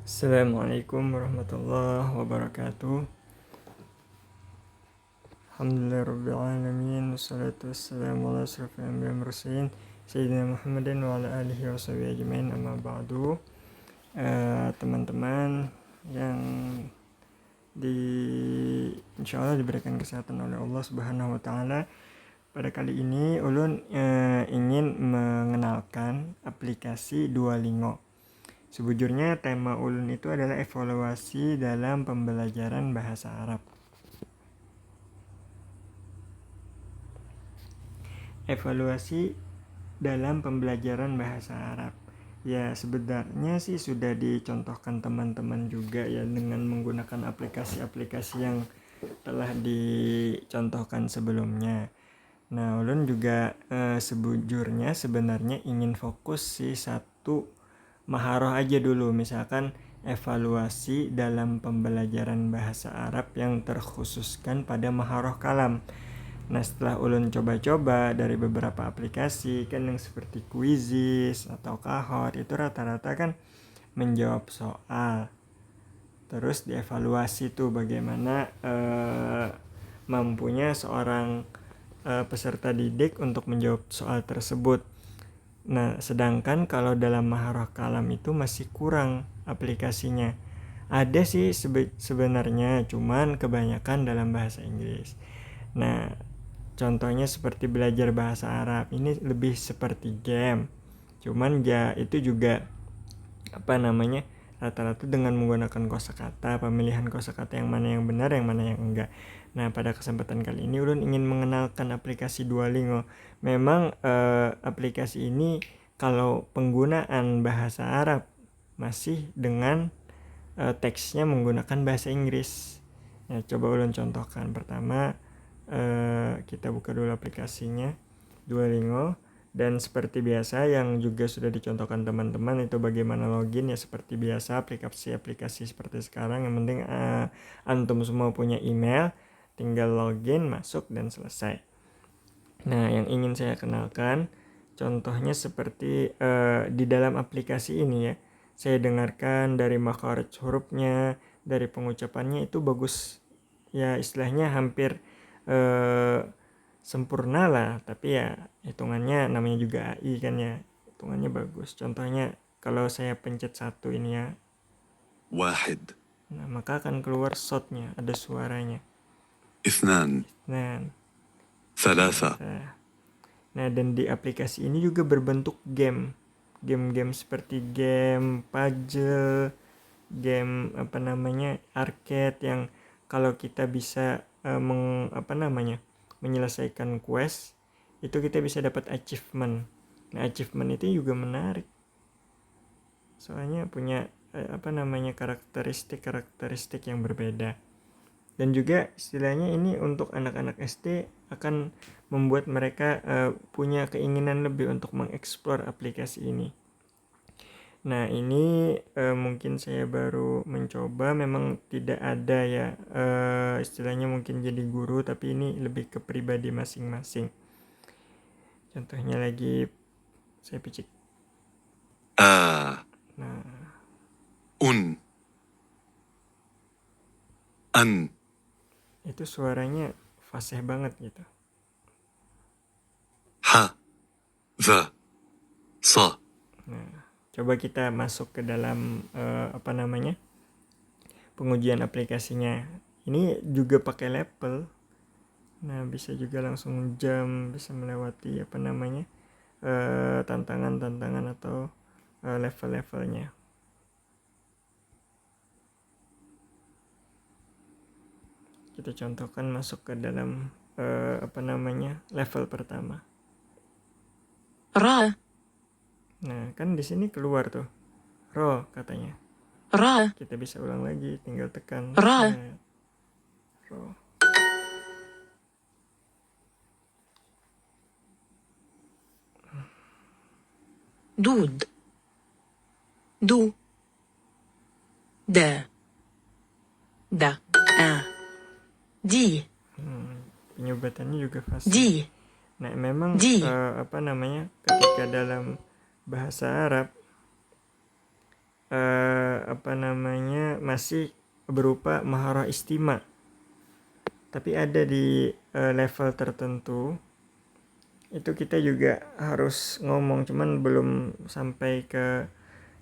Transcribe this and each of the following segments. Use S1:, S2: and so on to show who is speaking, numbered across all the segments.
S1: Assalamualaikum warahmatullahi wabarakatuh. Alhamdulillahirrabbilalamin. Wassalatu wassalamu ala asrafil anbiya'i wal mursalin Sayyidina Muhammadin wa ala alihi wa sahbihi ajmain, amma ba'du. Teman-teman yang insyaallah diberikan kesehatan oleh Allah Subhanahu wa taala. Pada kali ini ulun ingin mengenalkan aplikasi Duolingo. Sebujurnya tema ulun itu adalah evaluasi dalam pembelajaran bahasa Arab. Evaluasi dalam pembelajaran bahasa Arab. Ya, sebenarnya sih sudah dicontohkan teman-teman juga ya dengan menggunakan aplikasi-aplikasi yang telah dicontohkan sebelumnya. Nah, ulun juga sebujurnya sebenarnya ingin fokus sih satu maharoh aja dulu, misalkan evaluasi dalam pembelajaran bahasa Arab yang terkhususkan pada maharoh kalam. Nah, setelah ulun coba-coba dari beberapa aplikasi kan yang seperti Quizizz atau Kahoot, itu rata-rata kan menjawab soal. Terus dievaluasi tuh bagaimana mampunya seorang peserta didik untuk menjawab soal tersebut. Nah, sedangkan kalau dalam maharoh kalam itu masih kurang aplikasinya. Ada sih sebenarnya, cuman kebanyakan dalam bahasa Inggris. Nah, contohnya seperti belajar bahasa Arab, ini lebih seperti game. Cuman ya itu juga rata-rata dengan menggunakan kosakata, pemilihan kosakata yang mana yang benar, yang mana yang enggak. Nah, pada kesempatan kali ini ulun ingin mengenalkan aplikasi Duolingo. Memang aplikasi ini kalau penggunaan bahasa Arab masih dengan teksnya menggunakan bahasa Inggris. Ya, coba ulun contohkan. Pertama, kita buka dulu aplikasinya Duolingo. Dan seperti biasa yang juga sudah dicontohkan teman-teman itu bagaimana login, ya seperti biasa aplikasi-aplikasi seperti sekarang. Yang penting antum semua punya email, tinggal login, masuk, dan selesai. Nah, yang ingin saya kenalkan contohnya seperti di dalam aplikasi ini ya. Saya dengarkan dari makhraj hurufnya, dari pengucapannya itu bagus. Ya istilahnya hampir sempurna lah, tapi ya hitungannya namanya juga AI kan ya, hitungannya bagus. Contohnya kalau saya pencet satu ini ya,
S2: واحد
S1: nah maka akan keluar shotnya, ada suaranya.
S2: اثنان
S1: Nah,
S2: ثلاثة
S1: nah dan di aplikasi ini juga berbentuk game seperti game puzzle, game arcade, yang kalau kita bisa menyelesaikan quest itu kita bisa dapat achievement. Nah, achievement itu juga menarik soalnya punya karakteristik yang berbeda. Dan juga istilahnya ini untuk anak-anak SD akan membuat mereka punya keinginan lebih untuk mengeksplor aplikasi ini. Nah, ini mungkin saya baru mencoba, memang tidak ada ya istilahnya mungkin jadi guru, tapi ini lebih ke pribadi masing-masing. Contohnya lagi saya picik. Nah,
S2: أن
S1: itu suaranya fasih banget gitu.
S2: ذ ص.
S1: Nah, coba kita masuk ke dalam pengujian aplikasinya. Ini juga pakai level. Nah, bisa juga langsung jam, bisa melewati tantangan-tantangan atau level-levelnya. Kita contohkan masuk ke dalam level pertama.
S3: Ra.
S1: Nah, kan di sini keluar tuh ro katanya.
S3: Ra.
S1: Kita bisa ulang lagi, tinggal tekan
S3: Ra.
S1: ro.
S3: دود. دو. دا. دا. دي.
S1: Penyebutannya juga fasih.
S3: دي.
S1: Nah, memang
S3: Di.
S1: ketika dalam bahasa Arab masih berupa maharah istima. Tapi ada di level tertentu itu kita juga harus ngomong, cuman belum sampai ke,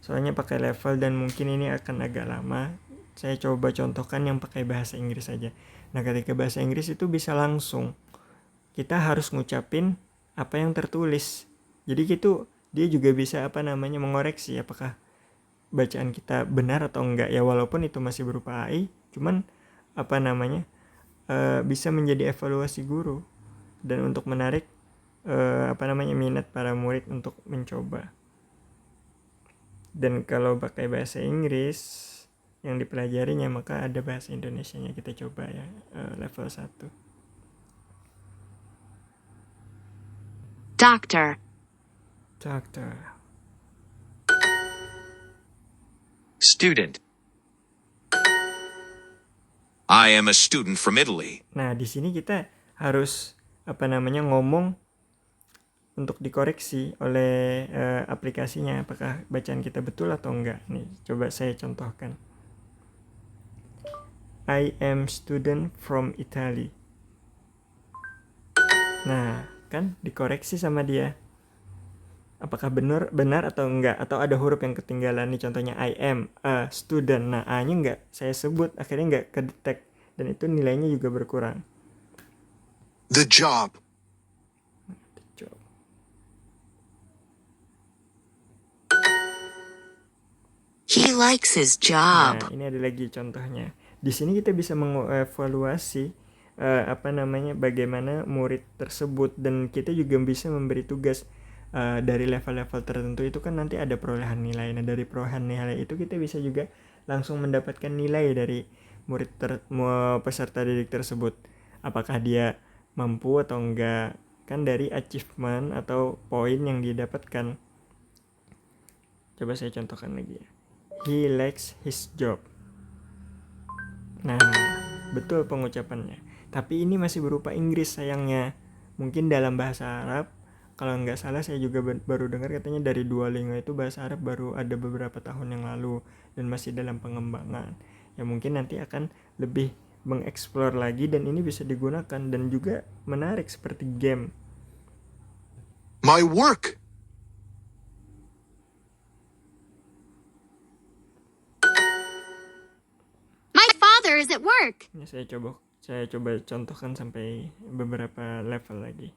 S1: soalnya pakai level dan mungkin ini akan agak lama. Saya coba contohkan yang pakai bahasa Inggris saja. Nah, ketika bahasa Inggris itu bisa langsung kita harus ngucapin apa yang tertulis. Jadi gitu dia juga bisa mengoreksi apakah bacaan kita benar atau enggak ya, walaupun itu masih berupa AI, cuman bisa menjadi evaluasi guru dan untuk menarik minat para murid untuk mencoba. Dan kalau pakai bahasa Inggris yang dipelajarinya, maka ada bahasa Indonesianya, kita coba ya, level 1.
S4: Doctor.
S5: Student. I am a student from Italy.
S1: Nah, di sini kita harus ngomong untuk dikoreksi oleh aplikasinya apakah bacaan kita betul atau enggak. Nih, coba saya contohkan. I am student from Italy. Nah, kan dikoreksi sama dia. Apakah benar atau enggak, atau ada huruf yang ketinggalan. Nih contohnya I am a student. Nah, A-nya enggak saya sebut, akhirnya enggak kedetek dan itu nilainya juga berkurang.
S2: The job.
S4: He likes his job.
S1: Nah, ini ada lagi contohnya. Di sini kita bisa mengevaluasi bagaimana murid tersebut, dan kita juga bisa memberi tugas dari level-level tertentu. Itu kan nanti ada perolehan nilai. Nah, dari perolehan nilai itu kita bisa juga langsung mendapatkan nilai dari murid peserta didik tersebut. Apakah dia mampu atau enggak, kan dari achievement atau poin yang didapatkan. Coba saya contohkan lagi ya. He likes his job. Nah, betul pengucapannya. Tapi ini masih berupa Inggris sayangnya. Mungkin dalam bahasa Arab, kalau nggak salah saya juga baru dengar katanya dari Duolingo itu bahasa Arab baru ada beberapa tahun yang lalu dan masih dalam pengembangan. Ya mungkin nanti akan lebih mengeksplor lagi dan ini bisa digunakan dan juga menarik seperti game.
S2: My work.
S4: My father is at work.
S1: Ini saya coba contohkan sampai beberapa level lagi.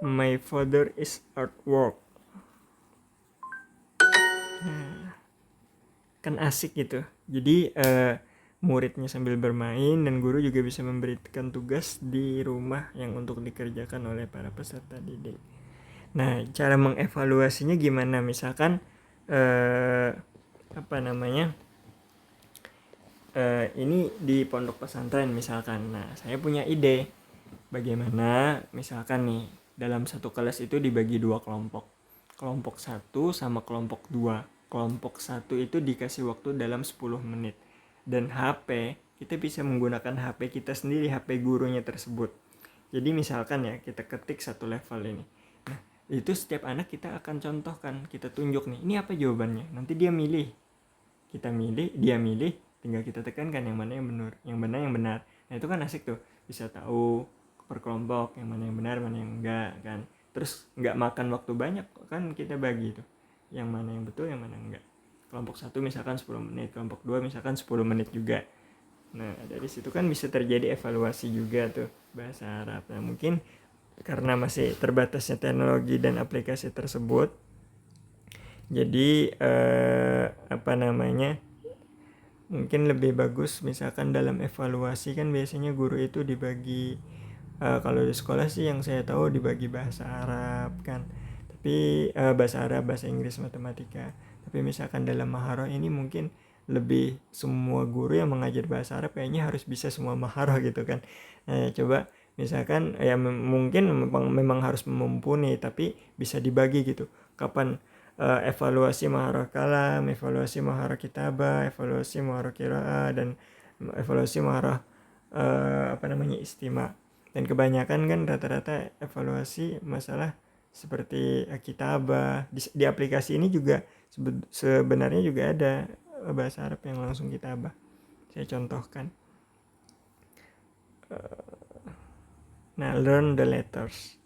S1: My father is at work. Nah, kan asik gitu. Jadi muridnya sambil bermain dan guru juga bisa memberikan tugas di rumah yang untuk dikerjakan oleh para peserta didik. Nah, cara mengevaluasinya gimana? Misalkan ini di pondok pesantren misalkan. Nah, saya punya ide bagaimana misalkan nih dalam satu kelas itu dibagi 2 kelompok. Kelompok 1 sama kelompok 2. Kelompok 1 itu dikasih waktu dalam 10 menit. Dan HP, kita bisa menggunakan HP kita sendiri, HP gurunya tersebut. Jadi misalkan ya, kita ketik satu level ini. Nah, itu setiap anak kita akan contohkan, kita tunjuk nih, ini apa jawabannya. Nanti dia milih. Kita milih, dia milih, tinggal kita tekankan yang mana yang benar, yang benar. Nah, itu kan asik tuh. Bisa tahu per kelompok yang mana yang benar, mana yang enggak kan. Terus enggak makan waktu banyak kan, kita bagi tuh. Yang mana yang betul, yang mana enggak. Kelompok 1 misalkan 10 menit, kelompok 2 misalkan 10 menit juga. Nah, dari situ kan bisa terjadi evaluasi juga tuh bahasa Arab. Nah, mungkin karena masih terbatasnya teknologi dan aplikasi tersebut, jadi mungkin lebih bagus misalkan dalam evaluasi kan biasanya guru itu dibagi, kalau di sekolah sih yang saya tahu dibagi bahasa Arab kan, tapi bahasa Arab, bahasa Inggris, matematika. Tapi misalkan dalam maharoh ini mungkin lebih semua guru yang mengajar bahasa Arab kayaknya harus bisa semua maharoh gitu kan. Coba misalkan ya mungkin memang harus mumpuni, tapi bisa dibagi gitu. Kapan evaluasi maharoh kalam, evaluasi maharoh kitabah, evaluasi maharoh qiraah, dan evaluasi maharoh istima. Dan kebanyakan kan rata-rata evaluasi masalah seperti kitabah. Di aplikasi ini juga Sebenarnya juga ada bahasa Arab yang langsung kitabah. Saya contohkan. Nah, learn the letters.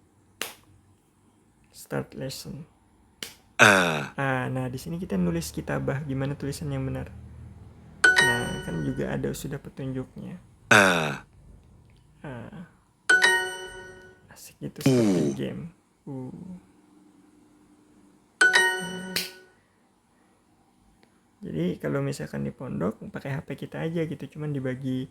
S1: Start lesson. Nah di sini kita nulis kitabah, gimana tulisan yang benar. Nah, kan juga ada sudah petunjuknya. Asik gitu seperti game. Jadi kalau misalkan di pondok pakai HP kita aja gitu, cuman dibagi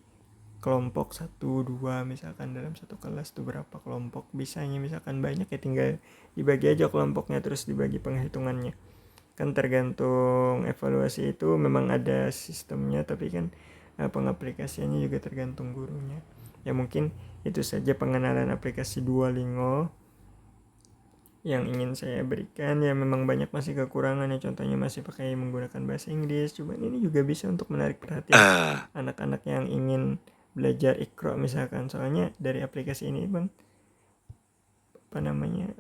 S1: kelompok 1, 2 misalkan dalam satu kelas tuh berapa kelompok bisanya, misalkan banyak ya tinggal dibagi aja kelompoknya terus dibagi penghitungannya. Kan tergantung evaluasi itu memang ada sistemnya, tapi kan pengaplikasiannya juga tergantung gurunya. Ya mungkin itu saja pengenalan aplikasi Duolingo yang ingin saya berikan. Ya memang banyak masih kekurangan ya, contohnya masih pakai menggunakan bahasa Inggris, cuman ini juga bisa untuk menarik perhatian anak-anak yang ingin belajar Iqra misalkan. Soalnya dari aplikasi ini bang apa namanya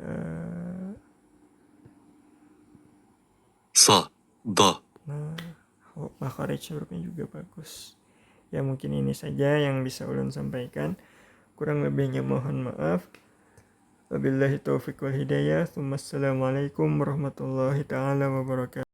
S1: makhraj hurufnya juga bagus. Ya mungkin ini saja yang bisa ulun sampaikan, kurang lebihnya mohon maaf. Wabillahi taufiq wal hidayah. Assalamualaikum warahmatullahi taala wabarakatuh.